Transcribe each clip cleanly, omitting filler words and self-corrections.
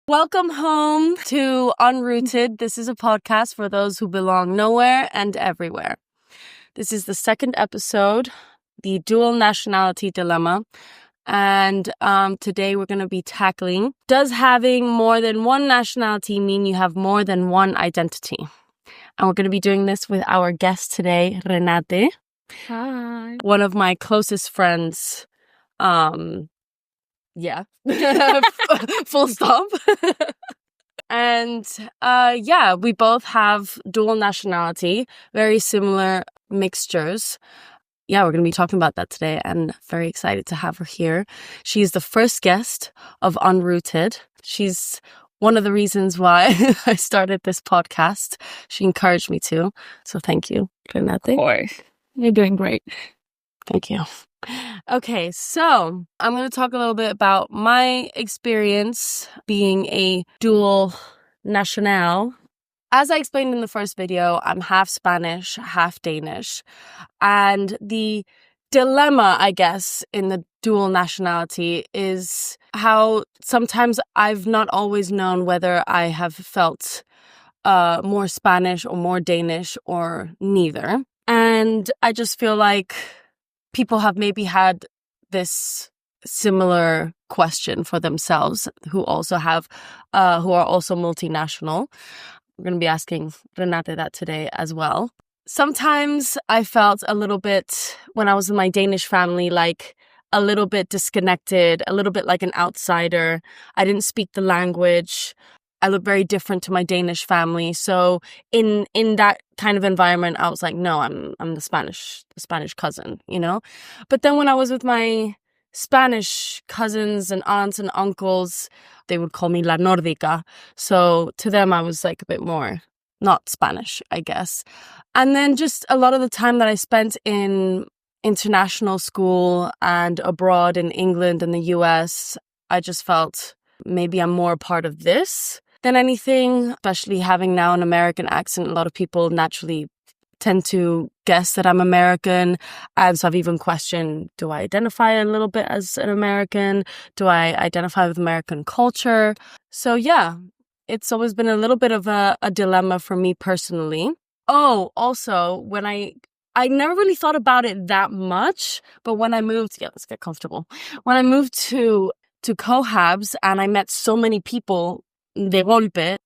Welcome home to Unrooted. This is a podcast for those who belong nowhere and everywhere. This is the second episode, the dual nationality dilemma. And today we're going to be tackling, does having more than one nationality mean you have more than one identity? And we're going to be doing this with our guest today, Renate. Hi. One of my closest friends. Yeah. Full stop. And we both have dual nationality, very similar mixtures. Yeah, we're going to be talking about that today and very excited to have her here. She's the first guest of Unrooted. She's one of the reasons why I started this podcast. She encouraged me to. So thank you, Renate. Of course. You're doing great. Thank you. Okay, so I'm going to talk a little bit about my experience being a dual national. As I explained in the first video, I'm half Spanish, half Danish. And the dilemma, I guess, in the dual nationality is how sometimes I've not always known whether I have felt more Spanish or more Danish or neither. And I just feel like people have maybe had this similar question for themselves who are also multinational. We're going to be asking Renate that today as well. Sometimes I felt a little bit, when I was in my Danish family, like a little bit disconnected, a little bit like an outsider. I didn't speak the language. I look very different to my Danish family. So in that kind of environment, I was like, no, I'm the Spanish cousin, you know? But then when I was with my Spanish cousins and aunts and uncles, they would call me La Nordica. So to them, I was like a bit more not Spanish, I guess. And then just a lot of the time that I spent in international school and abroad in England and the US, I just felt maybe I'm more a part of this than anything, especially having now an American accent. A lot of people naturally tend to guess that I'm American. And so I've even questioned, do I identify a little bit as an American? Do I identify with American culture? So yeah, it's always been a little bit of a dilemma for me personally. Oh, also, when I never really thought about it that much, but when I moved, let's get comfortable. When I moved to Cohabs and I met so many people de golpe,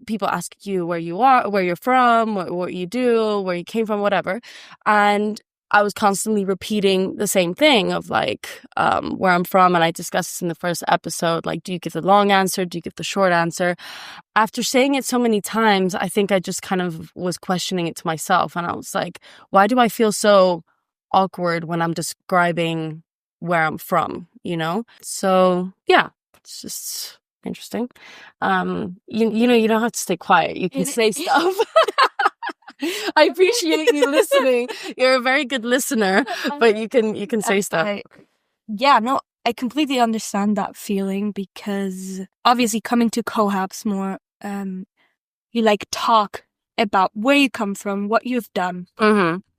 people ask you where you are, where you're from, what you do, where you came from, whatever. And I was constantly repeating the same thing of like, where I'm from. And I discussed this in the first episode, like, do you give the long answer? Do you give the short answer? After saying it so many times, I think I just kind of was questioning it to myself. And I was like, why do I feel so awkward when I'm describing where I'm from, you know? So yeah, it's just interesting. You don't have to stay quiet. You can say stuff. I appreciate you listening. You're a very good listener, but you can say stuff. I completely understand that feeling because obviously coming to Cohabs more, you like talk about where you come from, what you've done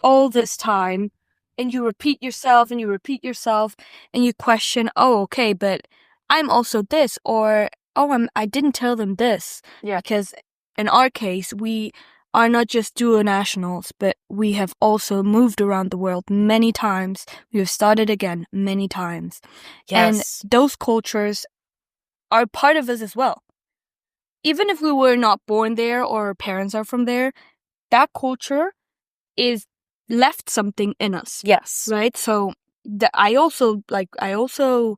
all this time, and you repeat yourself and you question, oh, okay, but I'm also this, or I didn't tell them this. Yeah. Because in our case, we are not just dual nationals, but we have also moved around the world many times. We have started again many times. Yes. And those cultures are part of us as well. Even if we were not born there or our parents are from there, that culture is left something in us. Yes. Right? So I also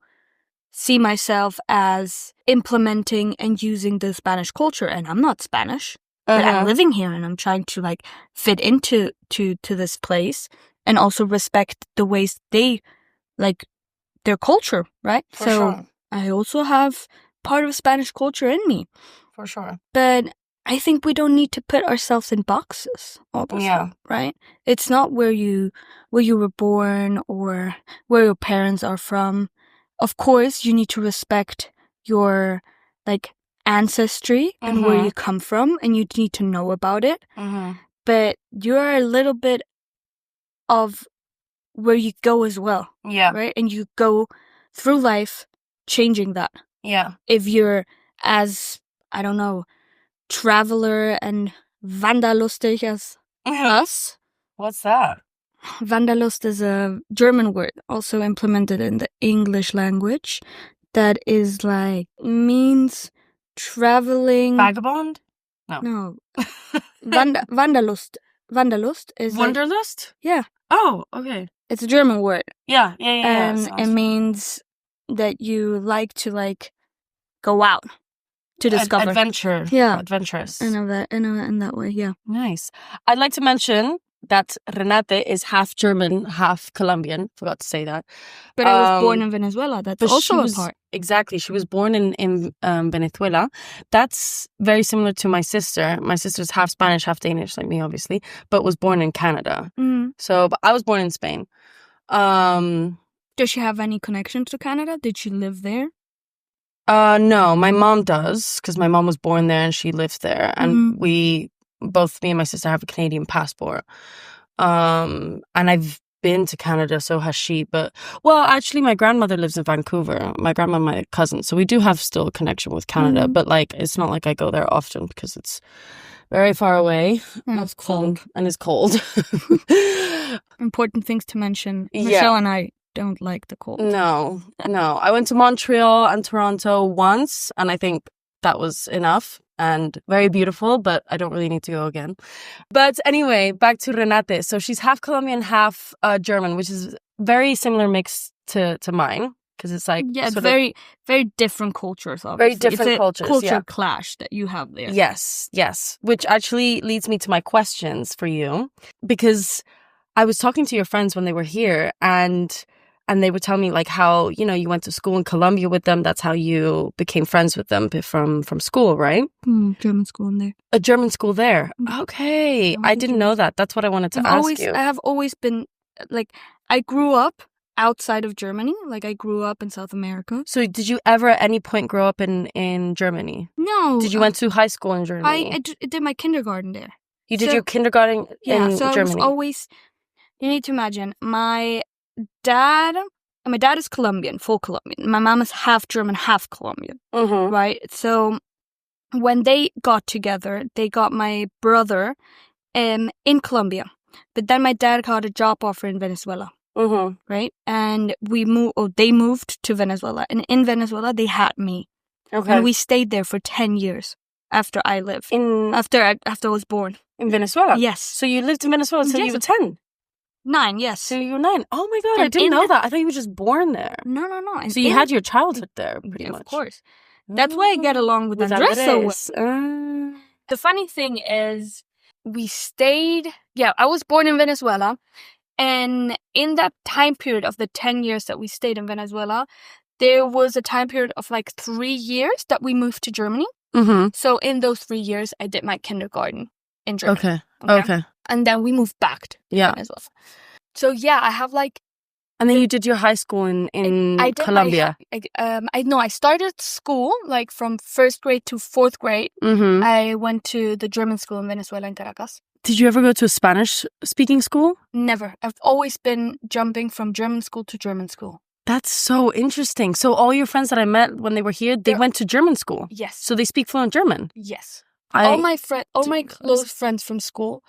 see myself as implementing and using the Spanish culture, and I'm not Spanish, but I'm living here and I'm trying to like fit into this place and also respect the ways they like their culture, right? For sure. I also have part of Spanish culture in me. For sure. But I think we don't need to put ourselves in boxes all the time, right? It's not where you were born or where your parents are from. Of course, you need to respect your like ancestry and where you come from, and you need to know about it. But you're a little bit of where you go as well. Yeah. Right? And you go through life changing that. Yeah. If you're as, I don't know, traveler and wanderlustig as us. What's that? Wanderlust is a German word also implemented in the English language that is like, means traveling. Vagabond? No. Wanderlust. Wanderlust is like, Wanderlust? yeah. Oh, okay. It's a German word. Yeah. And it means that you like to like go out to discover. Adventure. Yeah. Adventurous. In that way, yeah. Nice. I'd like to mention that Renate is half German, half Colombian. Forgot to say that. But I was born in Venezuela. That's also a part. Exactly. She was born in Venezuela. That's very similar to my sister. My sister's half Spanish, half Danish, like me, obviously, but was born in Canada. So, but I was born in Spain. Does she have any connection to Canada? Did she live there? No, my mom does, because my mom was born there and she lived there. And both me and my sister have a Canadian passport. And I've been to Canada, so has she. But, well, actually, my grandmother lives in Vancouver. My grandma and my cousin. So we do have still a connection with Canada. But, like, it's not like I go there often because it's very far away. And it's cold. And it's cold. Important things to mention. Michelle and I don't like the cold. No. I went to Montreal and Toronto once, and I think that was enough and very beautiful, but I don't really need to go again. But anyway, back to Renate. So she's half Colombian, half German, which is very similar mix to mine, because it's like it's very different cultures. Obviously. Very different cultures. Culture clash that you have there. Yes. Which actually leads me to my questions for you, because I was talking to your friends when they were here, and they would tell me like how, you know, you went to school in Colombia with them. That's how you became friends with them from school, right? German school in there. A German school there. Okay. I didn't know that. That's what I wanted to ask you. I have always been, like, I grew up outside of Germany. Like, I grew up in South America. So did you ever at any point grow up in Germany? No. Did you went to high school in Germany? I did my kindergarten there. You did your kindergarten in so Germany? I was always, you need to imagine, my dad is Colombian, full Colombian. My mom is half German, half Colombian, right? So when they got together, they got my brother in Colombia. But then my dad got a job offer in Venezuela, right? And they moved to Venezuela. And in Venezuela, they had me. Okay. And we stayed there for 10 years after I lived. After I was born. In Venezuela? Yes. So you lived in Venezuela until you were 10? 9, yes. So you were 9. Oh my God, I didn't know that. I thought you were just born there. No. And so you had your childhood there, pretty much. Of course. That's why I get along with Andres so well. The funny thing is, we stayed... Yeah, I was born in Venezuela. And in that time period of the 10 years that we stayed in Venezuela, there was a time period of like 3 years that we moved to Germany. So in those 3 years, I did my kindergarten in Germany. Okay. And then we moved back to Venezuela. So yeah, I have like... And then you did your high school in Colombia. I started school like from 1st grade to 4th grade. I went to the German school in Venezuela in Caracas. Did you ever go to a Spanish-speaking school? Never. I've always been jumping from German school to German school. That's so interesting. So all your friends that I met when they were here, they went to German school? Yes. So they speak fluent German? Yes. All my close friends from school,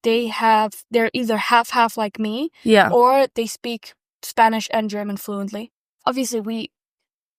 they're either half like me, or they speak Spanish and German fluently. Obviously,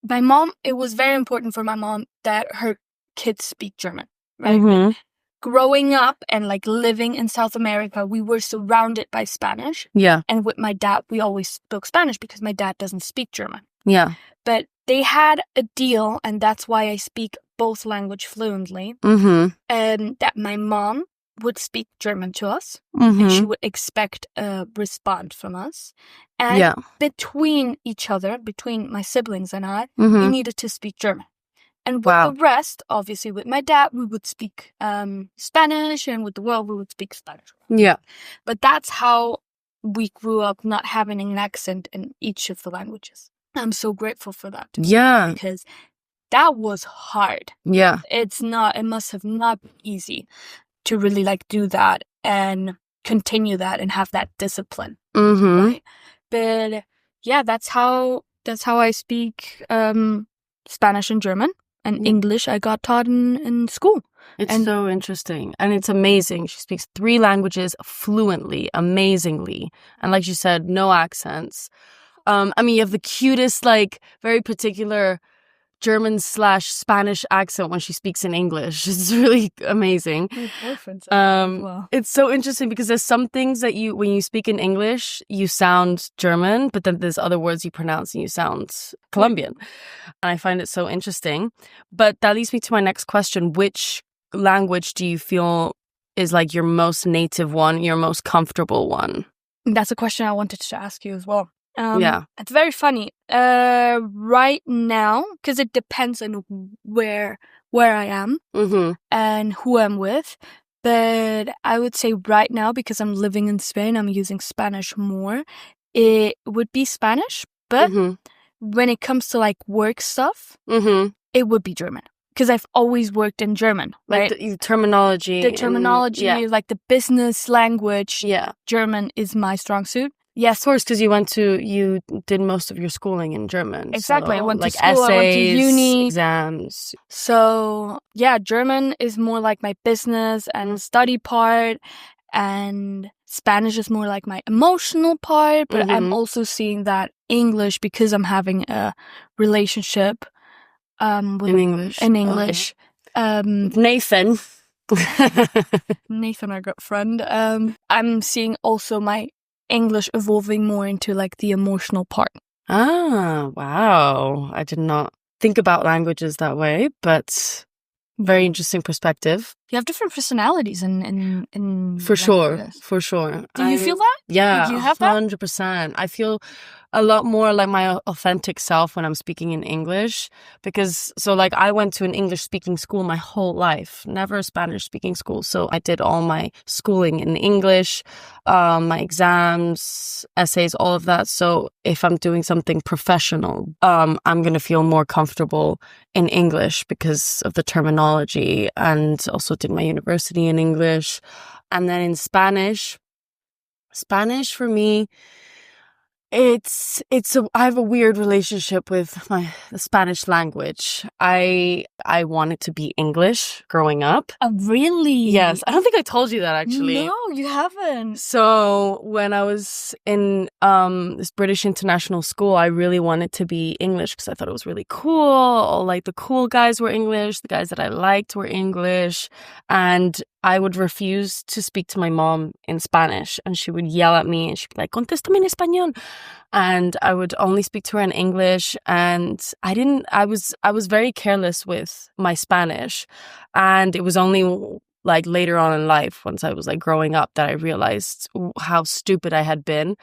my mom, it was very important for my mom that her kids speak German, right? Growing up and like living in South America, we were surrounded by Spanish. Yeah. And with my dad, we always spoke Spanish because my dad doesn't speak German. Yeah. But they had a deal, and that's why I speak both language fluently, that my mom would speak German to us, and she would expect a response from us. And between each other, between my siblings and I, we needed to speak German. And with the rest, obviously with my dad, we would speak Spanish, and with the world, we would speak Spanish. Yeah. But that's how we grew up, not having an accent in each of the languages. I'm so grateful for that. Yeah. Because that was hard. Yeah. It must have not been easy to really like do that and continue that and have that discipline. Right? But yeah, that's how I speak Spanish and German, and English I got taught in school. It's so interesting. And it's amazing. She speaks 3 languages fluently, amazingly. And like you said, no accents. I mean, you have the cutest, like, very particular German/Spanish accent when she speaks in English. It's really amazing. My boyfriend said that as well. It's so interesting because there's some things that when you speak in English, you sound German, but then there's other words you pronounce and you sound Colombian. And I find it so interesting. But that leads me to my next question. Which language do you feel is like your most native one, your most comfortable one? That's a question I wanted to ask you as well. Yeah. It's very funny. Right now, because it depends on where I am and who I'm with. But I would say right now, because I'm living in Spain, I'm using Spanish more. It would be Spanish. But when it comes to like work stuff, it would be German. Because I've always worked in German, right? Like the terminology. The terminology, like the business language. Yeah. German is my strong suit. Yes, of course, because you did most of your schooling in German. Exactly. So, I went to like school, essays, I went to uni. exams. So, yeah, German is more like my business and study part. And Spanish is more like my emotional part. But I'm also seeing that English, because I'm having a relationship with in English. Nathan. Nathan, our good friend. I'm seeing also my English evolving more into like the emotional part. Ah, wow. I did not think about languages that way, but very interesting perspective. You have different personalities in For sure. Do you feel that? Yeah, you have that? 100%. I feel a lot more like my authentic self when I'm speaking in English because, so like I went to an English speaking school my whole life, never a Spanish speaking school. So I did all my schooling in English, my exams, essays, all of that. So if I'm doing something professional, I'm going to feel more comfortable in English because of the terminology, and also did my university in English. And then in Spanish for me, I have a weird relationship with the Spanish language. I wanted to be English growing up. Really? Yes. I don't think I told you that, actually. No, you haven't. So when I was in this British international school, I really wanted to be English because I thought it was really cool. All like the cool guys were English, the guys that I liked were English, and I would refuse to speak to my mom in Spanish, and she would yell at me and she'd be like, "Contéstame en español." And I would only speak to her in English, and I was very careless with my Spanish. And it was only like later on in life, once I was like growing up, that I realized how stupid I had been.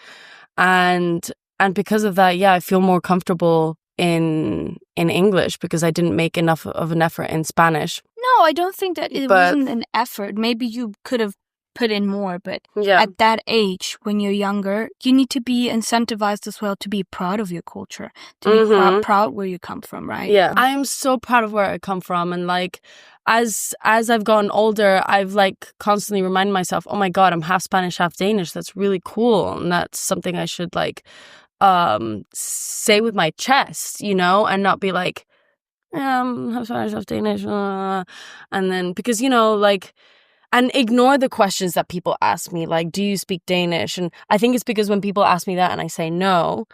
And because of that, yeah, I feel more comfortable in English because I didn't make enough of an effort in Spanish. No, I don't think that it wasn't an effort. Maybe you could have put in more, but at that age, when you're younger, you need to be incentivized as well to be proud of your culture, to be proud where you come from, right? Yeah, I am so proud of where I come from, and like as I've gotten older, I've like constantly reminded myself, oh my God, I'm half Spanish, half Danish. That's really cool, and that's something I should like say with my chest, you know, and not be like, half Spanish, half Danish, and then because, you know, like, and ignore the questions that people ask me, like, do you speak Danish? And I think it's because when people ask me that and I say no,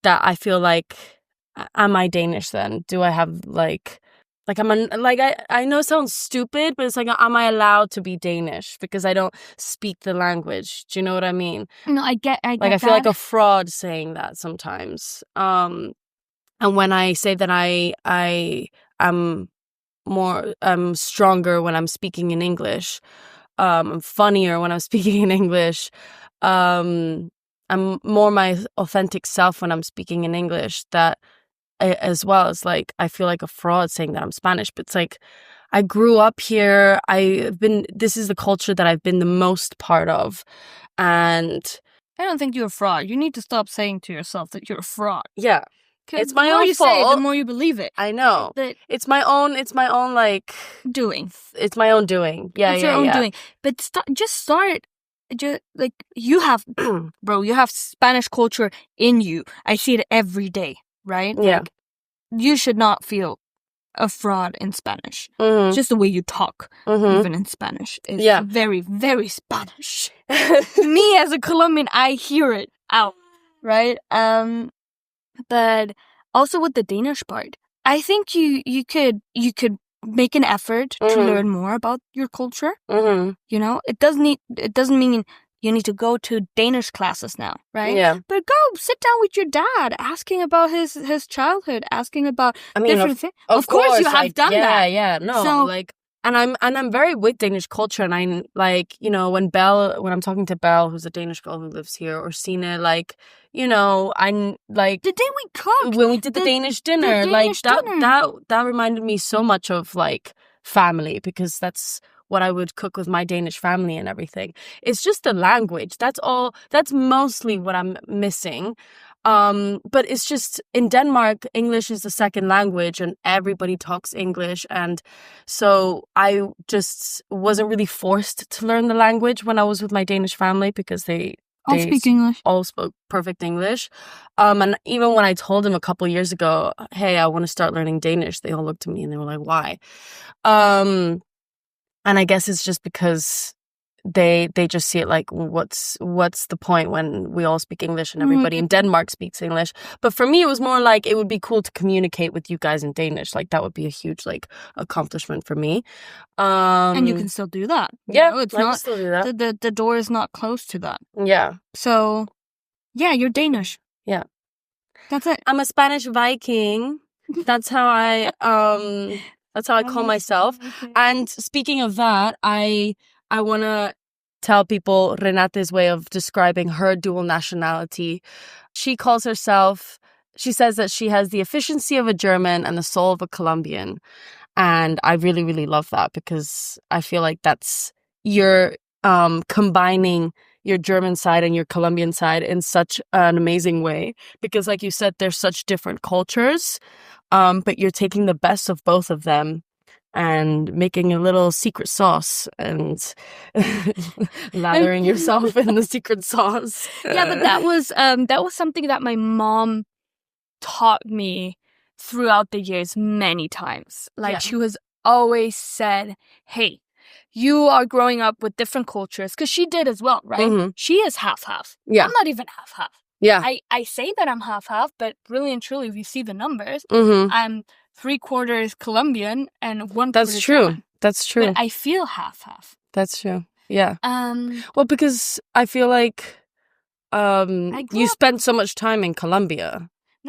that I feel like, am I Danish then? Do I have like I know it sounds stupid, but it's like, am I allowed to be Danish because I don't speak the language? Do you know what I mean? No, I get like I feel like a fraud saying that sometimes. And when I say that I am more stronger when I'm speaking in English, I'm funnier when I'm speaking in English, I'm more my authentic self when I'm speaking in English, that as well as like I feel like a fraud saying that I'm Spanish. But it's like I grew up here, this is the culture that I've been the most part of, and I don't think you're a fraud. You need to stop saying to yourself that you're a fraud. Yeah. It's my own fault. The more you say it, the more you believe it. I know. It's my own like doing. It's my own doing. Yeah, it's your own doing. But start. Like you have, bro. You have Spanish culture in you. I see it every day, right? Yeah. Like, you should not feel a fraud in Spanish. Mm-hmm. Just the way you talk, Mm-hmm. even in Spanish, is Yeah. very, very Spanish. Me as a Colombian, I hear it out, right? But also with the Danish part, I think you could make an effort to learn more about your culture. You know, it doesn't mean you need to go to Danish classes now, right? Yeah. But go sit down with your dad, asking about his childhood, asking about different things. Of course, you have done that. Yeah, no, so, like, and I'm very with Danish culture, and I'm like, you know, when I'm talking to Belle, who's a Danish girl who lives here, or Sina, like, you know, I'm like, the day we cooked when we did the Danish dinner, that reminded me so much of like family, because that's what I would cook with my Danish family and everything. It's just the language. That's all. That's mostly what I'm missing. But it's just, in Denmark, English is the second language and everybody talks English. And so I just wasn't really forced to learn the language when I was with my Danish family, because they speak English. All spoke perfect English. And even when I told them a couple years ago, hey, I want to start learning Danish, they all looked at me and they were like, why? And I guess it's just because they just see it like, what's the point when we all speak English and everybody in Denmark speaks English? But for me, it was more like, it would be cool to communicate with you guys in Danish. Like, that would be a huge like accomplishment for me. And you can still do that. Yeah, it's I not can still do that. The door is not closed to that. Yeah. So, yeah, you're Danish. Yeah. That's it. I'm a Spanish Viking. That's how I call myself. And speaking of that, I want to tell people Renate's way of describing her dual nationality. She says that she has the efficiency of a German and the soul of a Colombian. And I really, really love that, because I feel like that's, you're combining your German side and your Colombian side in such an amazing way. Because like you said, they're such different cultures, but you're taking the best of both of them and making a little secret sauce and lathering yourself in the secret sauce. Yeah, but that was something that my mom taught me throughout the years many times. Like, she was always said, hey, you are growing up with different cultures, because she did as well, right? She is half-half. Yeah. I'm not even half-half. Yeah. I say that I'm half-half, but really and truly, if you see the numbers, I'm 3/4 Colombian and 1/4 That's true. German. That's true. But I feel half-half. That's true. Yeah. Well, because I feel like you spent so much time in Colombia.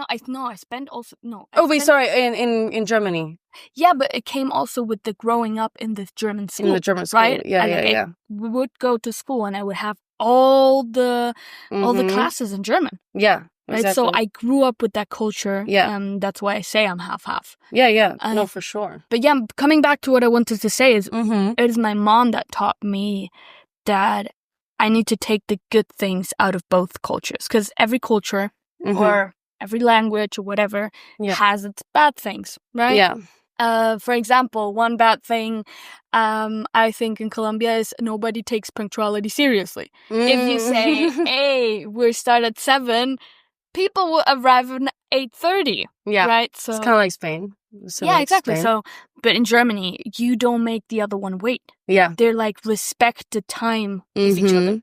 I spent also in Germany. Yeah, but it came also with the growing up in the German school. In the German school, right? Yeah. We would go to school and I would have all the classes in German. Yeah, exactly. Right? So I grew up with that culture. Yeah. And that's why I say I'm half-half. Yeah. No, for sure. But yeah, coming back to what I wanted to say is, it is my mom that taught me that I need to take the good things out of both cultures. Because every culture or every language or whatever has its bad things, right? Yeah. For example, one bad thing I think in Colombia is nobody takes punctuality seriously. If you say, hey, we start at 7, people will arrive at 8:30. Yeah. Right? So it's kind of like Spain. So yeah, exactly. Spain. So, but in Germany, you don't make the other one wait. Yeah. They're like, respect the time of each other.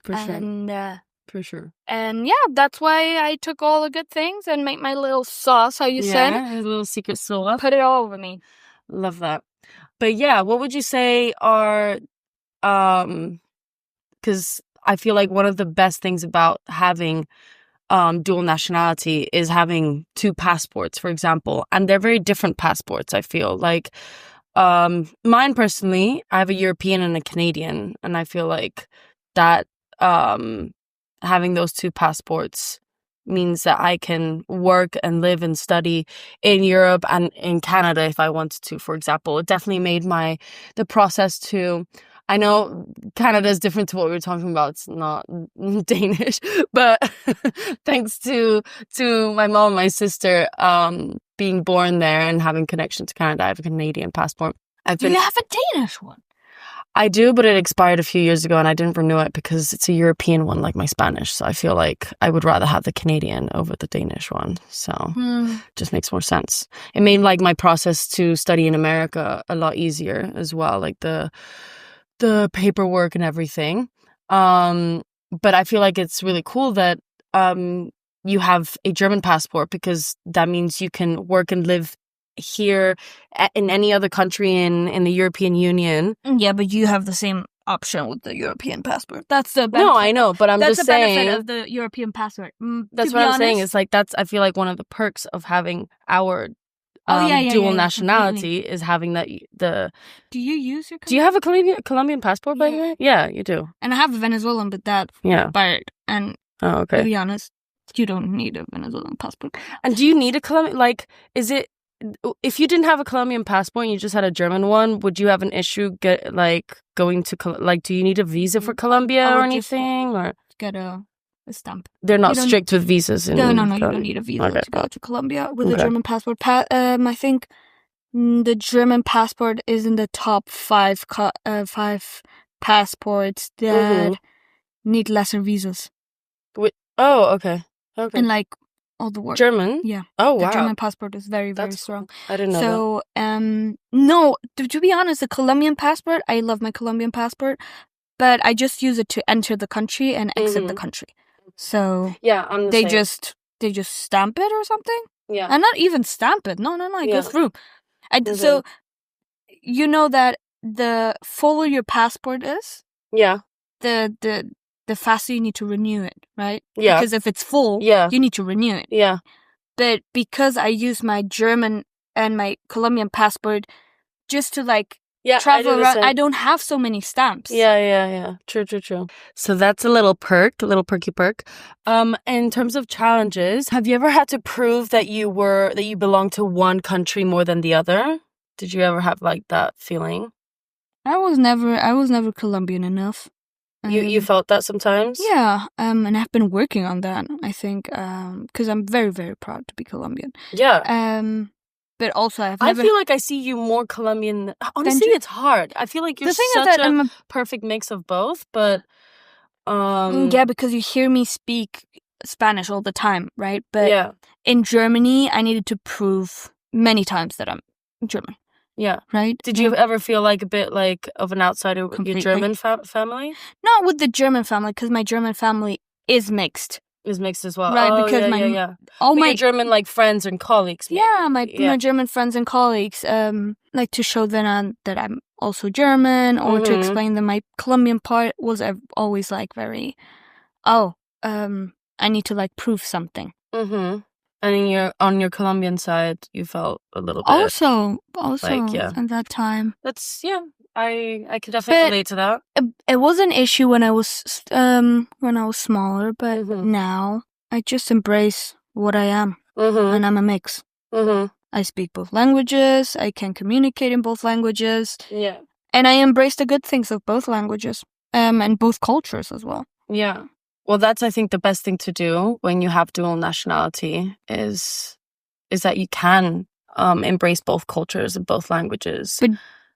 For sure. And for sure. And yeah, that's why I took all the good things and made my little sauce, how you said. Yeah, a little secret sauce. Put it all over me. Love that. But yeah, what would you say are, because I feel like one of the best things about having dual nationality is having 2 passports, for example. And they're very different passports, I feel. Like, mine personally, I have a European and a Canadian. And I feel like that having those 2 passports means that I can work and live and study in Europe and in Canada if I wanted to, for example. It definitely made the process to, I know Canada is different to what we were talking about. It's not Danish, but thanks to my mom and my sister being born there and having connection to Canada, I have a Canadian passport. Do you have a Danish one? I do, but it expired a few years ago and I didn't renew it because it's a European one like my Spanish. So I feel like I would rather have the Canadian over the Danish one. So it just makes more sense. It made like my process to study in America a lot easier as well, like the paperwork and everything. But I feel like it's really cool that you have a German passport because that means you can work and live here in any other country in the European Union. Yeah, but you have the same option with the European passport. That's the benefit. No, I know, but I'm just saying. That's the benefit of the European passport. That's what I'm saying. It's like I feel like one of the perks of having our dual nationality is having that. Do you use your? Do you have a Colombian passport by the way? Yeah, you do. And I have a Venezuelan, but that expired. And to be honest, you don't need a Venezuelan passport. And do you need a Colombian? Like, is it? If you didn't have a Colombian passport and you just had a German one, would you have an issue going to do you need a visa for Colombia or anything, or get a stamp? They're not strict with visas. No, you don't need a visa to go to Colombia with a German passport. I think the German passport is in the top five passports that need lesser visas. Okay. And like. All the work. German? Yeah. Oh, wow. The German passport is very, very strong. I didn't know that. So, no, to be honest, the Colombian passport, I love my Colombian passport, but I just use it to enter the country and exit the country. So, yeah, I'm the same. They just stamp it or something? Yeah. And not even stamp it. No, I go through. So, you know that the fuller your passport is, the faster you need to renew it, right? Yeah. Because if it's full, you need to renew it. Yeah. But because I use my German and my Colombian passport just to travel around, I don't have so many stamps. Yeah. True. So that's a little perky perk. In terms of challenges, have you ever had to prove that you belong to one country more than the other? Did you ever have like that feeling? I was never Colombian enough. You felt that sometimes? Yeah, and I've been working on that, I think, because I'm very, very proud to be Colombian. Yeah. But also I feel like I see you more Colombian. Honestly, it's hard. I feel like you're such a perfect mix of both, but... Yeah, because you hear me speak Spanish all the time, right? But in Germany, I needed to prove many times that I'm German. Yeah. Right? Did you ever feel like a bit like of an outsider with your German family? Not with the German family, because my German family is mixed. Is mixed as well. Right, because my German friends and colleagues. Maybe. Yeah, my German friends and colleagues like to show them that I'm also German, or to explain that my Colombian part was always very, I need to prove something. And on your Colombian side, you felt a little bit also at that time. That's I could definitely relate to that. It was an issue when I was smaller, but now I just embrace what I am, and I'm a mix. I speak both languages. I can communicate in both languages. Yeah, and I embrace the good things of both languages, and both cultures as well. Yeah. Well, that's, I think, the best thing to do when you have dual nationality is that you can embrace both cultures and both languages.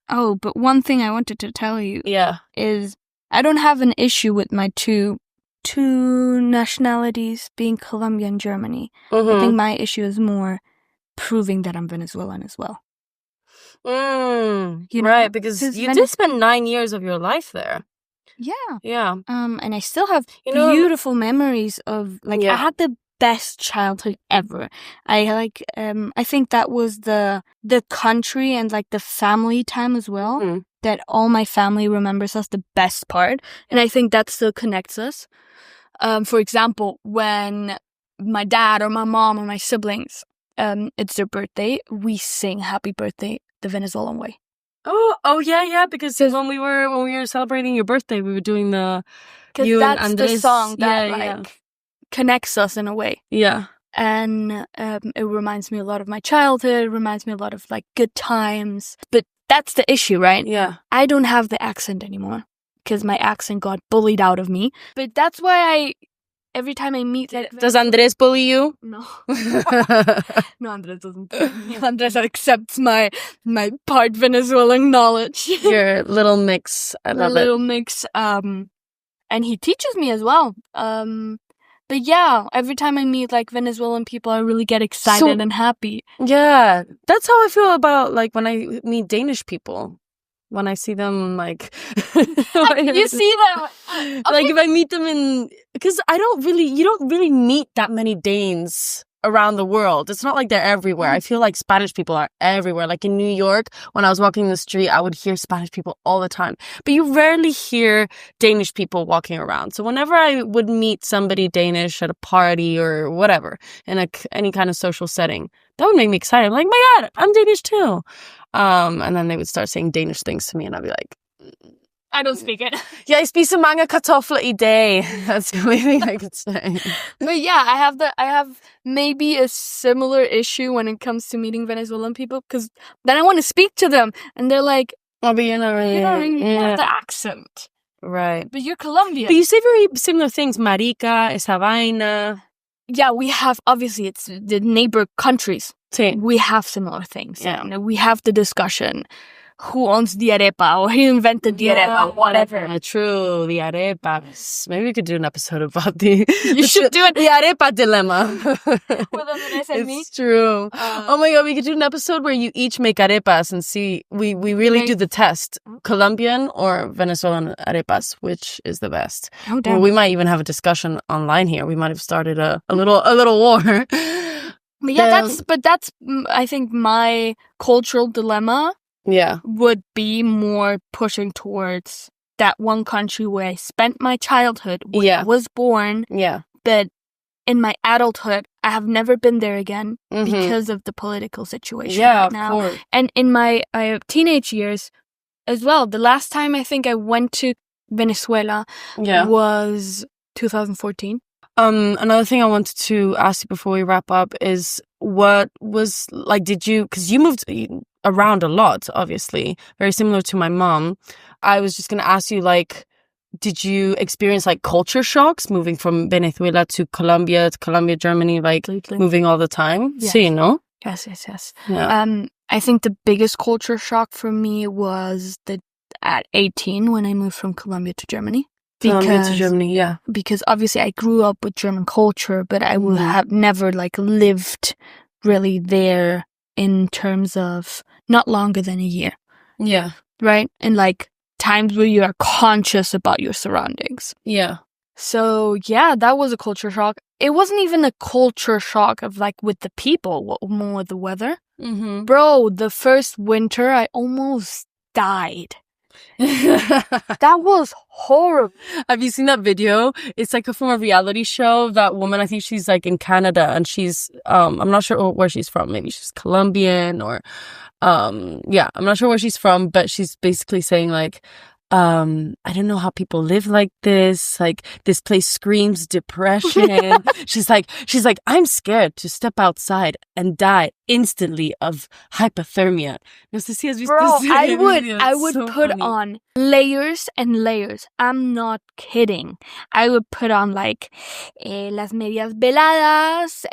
But one thing I wanted to tell you is I don't have an issue with my two nationalities being Colombia and Germany. I think my issue is more proving that I'm Venezuelan as well. Right, because you did spend 9 years of your life there. Yeah. And I still have beautiful memories of I had the best childhood ever. I think that was the country and the family time as well. That all my family remembers as the best part, and I think that still connects us. For example, when my dad or my mom or my siblings, it's their birthday, we sing "Happy Birthday" the Venezuelan way. Oh yeah, because when we were celebrating your birthday, we were doing that's the song that connects us in a way. Yeah. And it reminds me a lot of my childhood, it reminds me a lot of good times. But that's the issue, right? Yeah. I don't have the accent anymore because my accent got bullied out of me. But that's why every time I meet... Does Andres bully you? No. No, Andres doesn't bully me. Andres accepts my part Venezuelan knowledge. Your little mix. I love it. My little mix. And he teaches me as well. But yeah, every time I meet like Venezuelan people, I really get excited and happy. Yeah, that's how I feel about like when I meet Danish people. When I see them, like... You see them? Okay. Like if I meet them because you don't really meet that many Danes around the world. It's not like they're everywhere. I feel like Spanish people are everywhere. Like in New York, when I was walking the street, I would hear Spanish people all the time. But you rarely hear Danish people walking around. So whenever I would meet somebody Danish at a party or whatever, in any kind of social setting, that would make me excited. I'm like, my God, I'm Danish too. And then they would start saying Danish things to me, and I'd be like... I don't speak it. Jeg spiser mange kartofler I dag. That's the only thing I could say. But yeah, I have maybe a similar issue when it comes to meeting Venezuelan people, because then I want to speak to them, and they're like, "Oh, but you're not really have the accent, right? But you're Colombian." But you say very similar things, marica, esa vaina. Yeah, we have, obviously, it's the neighbor countries. Sí. We have similar things. Yeah. And we have the discussion. Who owns the arepa, or who invented the arepa, whatever. True, the arepas. Maybe we could do an episode about the... You should do it. The arepa dilemma. With an It's true. Oh my God, we could do an episode where you each make arepas and see... We really do the test. Colombian or Venezuelan arepas, which is the best? Oh, damn. Well, we might even have a discussion online here. We might have started a little war. But yeah, that's I think my cultural dilemma. Yeah. Would be more pushing towards that one country where I spent my childhood, where I was born. Yeah. But in my adulthood, I have never been there again because of the political situation right now. Of course. And in my teenage years as well, the last time I think I went to Venezuela was 2014. Another thing I wanted to ask you before we wrap up is what was like, because you moved around a lot, obviously, very similar to my mom. I was just going to ask you, like, did you experience like culture shocks moving from Venezuela to Colombia, Germany, like moving all the time? Yes. Sí, no? Yes. Yeah. I think the biggest culture shock for me was at 18 when I moved from Colombia to Germany. Because obviously I grew up with German culture, but I would have never like lived really there in terms of not longer than a year. Yeah. Right? And like times where you are conscious about your surroundings. Yeah. So yeah, that was a culture shock. It wasn't even a culture shock of like with the people, more with the weather. Mm-hmm. Bro, the first winter I almost died. That was horrible. Have you seen that video? It's like from a reality show. That woman, I think she's like in Canada, and she's I'm not sure where she's from. Maybe she's Colombian or I'm not sure where she's from, but she's basically saying like I don't know how people live like this. Like, this place screams depression. She's like, I'm scared to step outside and die instantly of hypothermia. No sé si has visto. Bro, I would so put funny. on layers and layers. I'm not kidding. I would put on like las medias veladas,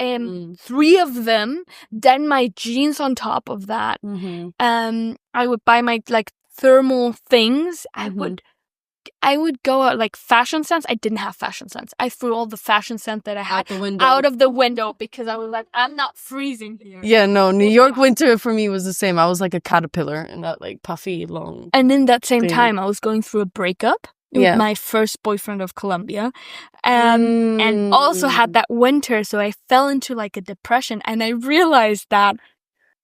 3 of them, then my jeans on top of that. Mm-hmm. I would buy my like thermal things. I would go out like fashion sense. I didn't have fashion sense. I threw all the fashion sense that I had out of the window because I was like, I'm not freezing here. Yeah, no, New York winter for me was the same. I was like a caterpillar in that like puffy long. And in that same time, I was going through a breakup with my first boyfriend of Colombia, and also had that winter. So I fell into like a depression, and I realized that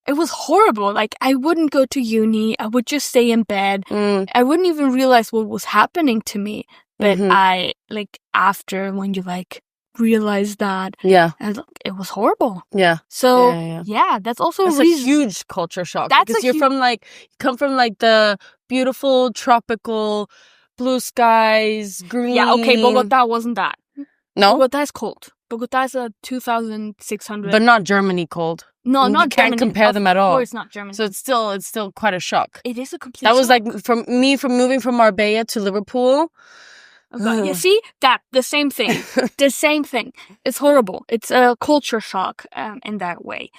it was horrible. Like, I wouldn't go to uni. I would just stay in bed. I wouldn't even realize what was happening to me. But I, like, after when you, like, realize that, it was horrible. Yeah. So, that's also a huge culture shock. Because you're from, like, you come from, like, the beautiful, tropical, blue skies, green. Yeah, okay, Bogota wasn't that. No? Bogota is cold. Bogota is a 2,600. But not Germany cold. No, not Germany. You can't compare them at all. Of course not Germany. So it's still quite a shock. It is a complete That was shock. like from moving from Marbella to Liverpool. Oh God. You see that the same thing. The same thing. It's horrible. It's a culture shock in that way.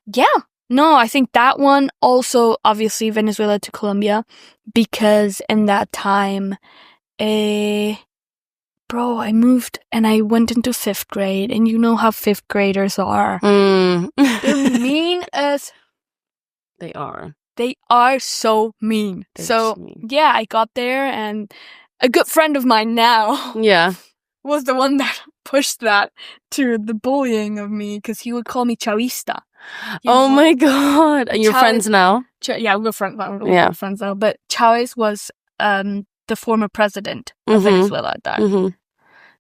Yeah. No, I think that one also obviously Venezuela to Colombia because in that time, bro, I moved and I went into 5th grade, and you know how 5th graders are. They're mean as they are. They are so mean. They're so mean. Yeah, I got there, and a good friend of mine now was the one that pushed that to the bullying of me because he would call me chavista. Oh my God. And you're friends now? Yeah, we're friends now. But Chavez was the former president of Venezuela at that.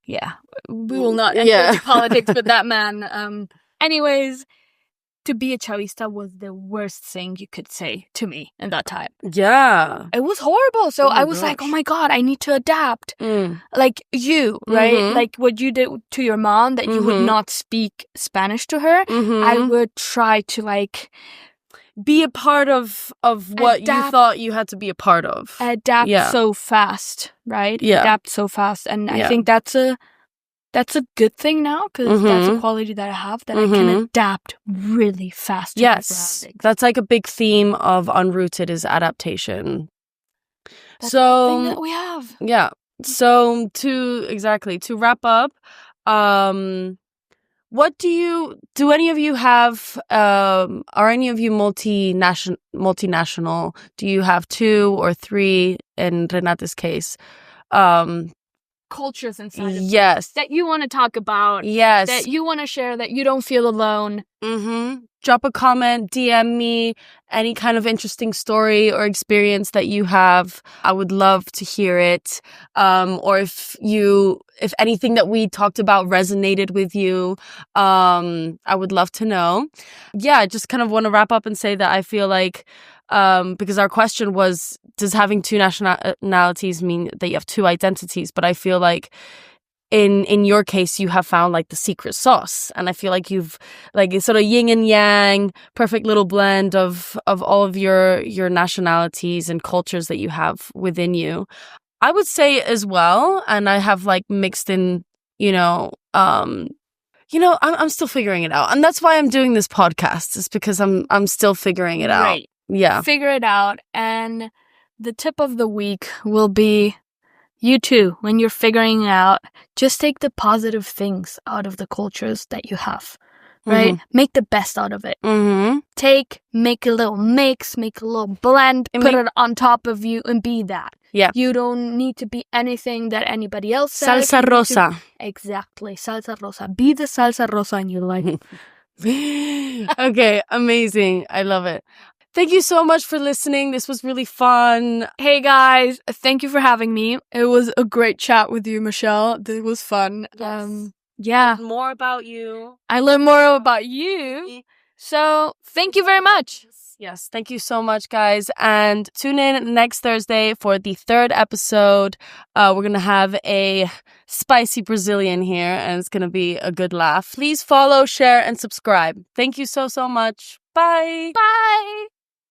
Yeah, we will not enter into politics with that man. Anyways, to be a chavista was the worst thing you could say to me in that time. Yeah. It was horrible. So I was like, oh my God, I need to adapt. Like you, right? Like what you did to your mom, that you would not speak Spanish to her. I would try to like be a part of what you thought you had to be a part of. Adapt so fast, right? Yeah. Adapt so fast. And I think that's a good thing now, because that's a quality that I have, that I can adapt really fast. Yes, that's like a big theme of Unrooted is adaptation. That's the thing that we have. Yeah. So to wrap up, what do any of you have, are any of you multinational? Do you have 2 or 3 in Renate's case? Cultures inside of it that you want to talk about, that you want to share, that you don't feel alone. Drop a comment, DM me any kind of interesting story or experience that you have. I would love to hear it. Or if anything that we talked about resonated with you, I would love to know. Yeah, I just kind of want to wrap up and say that I feel like, because our question was, does having 2 nationalities mean that you have 2 identities? But I feel like in your case, you have found like the secret sauce, and I feel like you've like it's sort of yin and yang, perfect little blend of all of your nationalities and cultures that you have within you. I would say as well, and I have like mixed in, I'm still figuring it out, and that's why I'm doing this podcast. Is because I'm still figuring it out. Right. Yeah. Figure it out, and the tip of the week will be, you too, when you're figuring it out, just take the positive things out of the cultures that you have, right? Make the best out of it. Make a little mix, make a little blend, put it on top of you, and be that. Yeah. You don't need to be anything that anybody else says. Salsa rosa. Exactly. Salsa rosa. Be the salsa rosa in your life. Okay, amazing. I love it. Thank you so much for listening. This was really fun. Hey guys, thank you for having me. It was a great chat with you, Michelle. It was fun. Yes. Yeah. I learned more about you. I learned more about you. So thank you very much. Yes, thank you so much, guys. And tune in next Thursday for the 3rd episode. We're going to have a spicy Brazilian here, and it's going to be a good laugh. Please follow, share, and subscribe. Thank you so much. Bye. Bye.